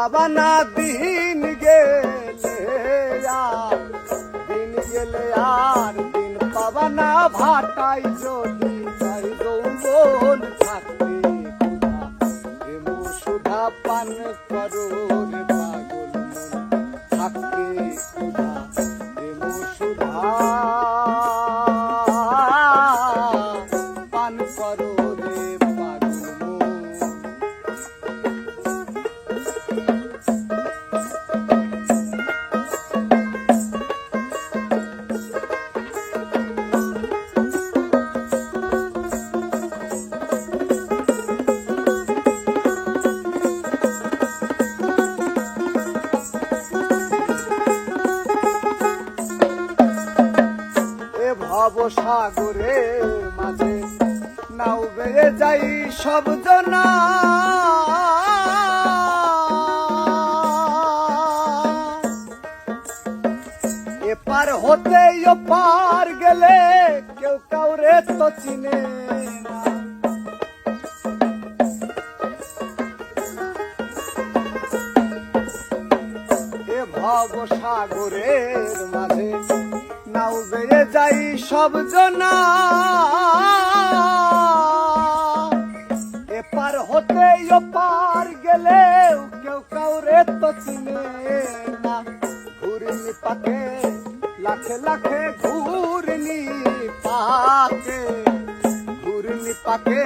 পাবা না দিন গেলে আর দিন পাবা না ভাটাই যদি তাই যৌবন থাকতে প্রেম সুধা পান করো রে পাগল থাকতে প্রেম সুধা পান করো রে পাগল ভব সাগরের মাঝে নাও বেয়ে যাই সব জনা এপার হতে ওপার গেলে কেউ কাউরে তো চিনে না এ ভব সাগরের মাঝে নাও বেয়ে যাই সব জনা এপার হতে ওপার গেলে কেউ কাউরে তো চিনে না ঘুরনি পাকে লাখে লাখে ঘুরনি পাকে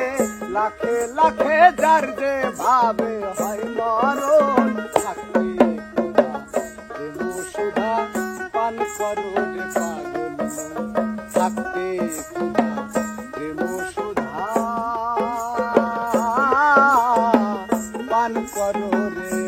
লাখে লাখে যার যে ভাবে হয় মরণ থাকতে প্রেম সুধা পান করো রে পাগল থাকতে প্রেম সুধা পান করো রে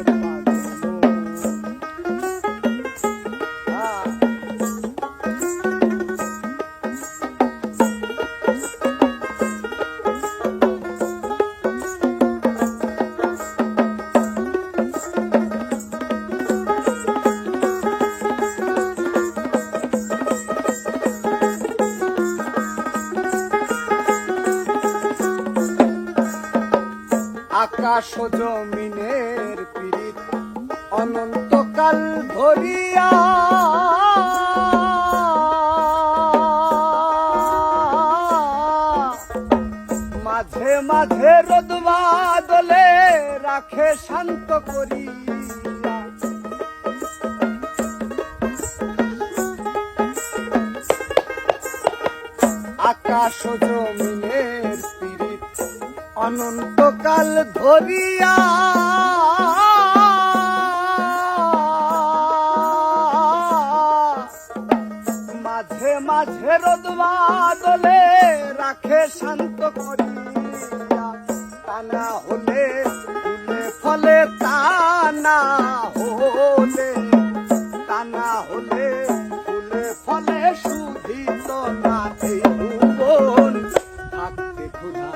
আকাশ জমিনের পীড়িত অনন্তকাল ধরিয়া মাঝে মাঝে রোদ বাদলে রাখে শান্ত করিয়া আকাশ জমিনের অনন্তকাল ধরিয়া মাঝে মাঝে রোদ বাদলে রাখে শান্ত করিয়া টানা হলে ফুলে ফলে টানা হলে ফুলে ফলে শুধিত না এই ভুবন থাকতে ক্ষুধা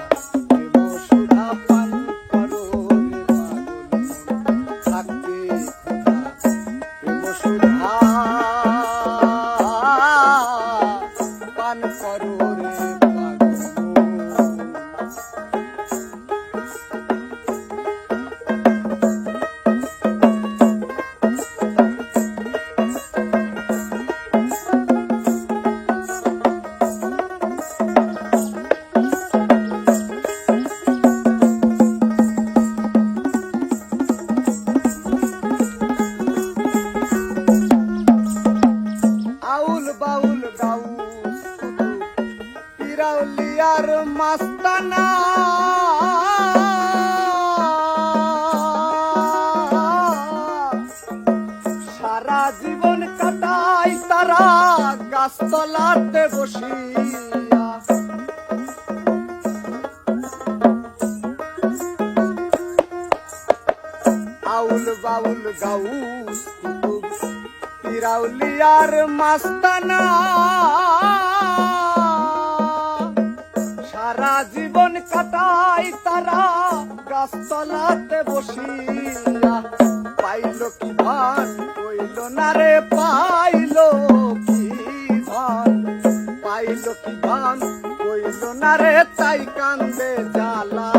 পিরাউলিয়ার মাস্তানা সারা জীবন কাটাই তারা গাছতলাতে বসিয়া আউল বাউল গাউস পিরাউলিয়ার মাস্তানা সারা জীবন কাটাই তারা গাছতলাতে বসিয়া পাইল কি ধন কইল না রে পাইল কি ধন কইল না রে তাই কান্দে জ্বালা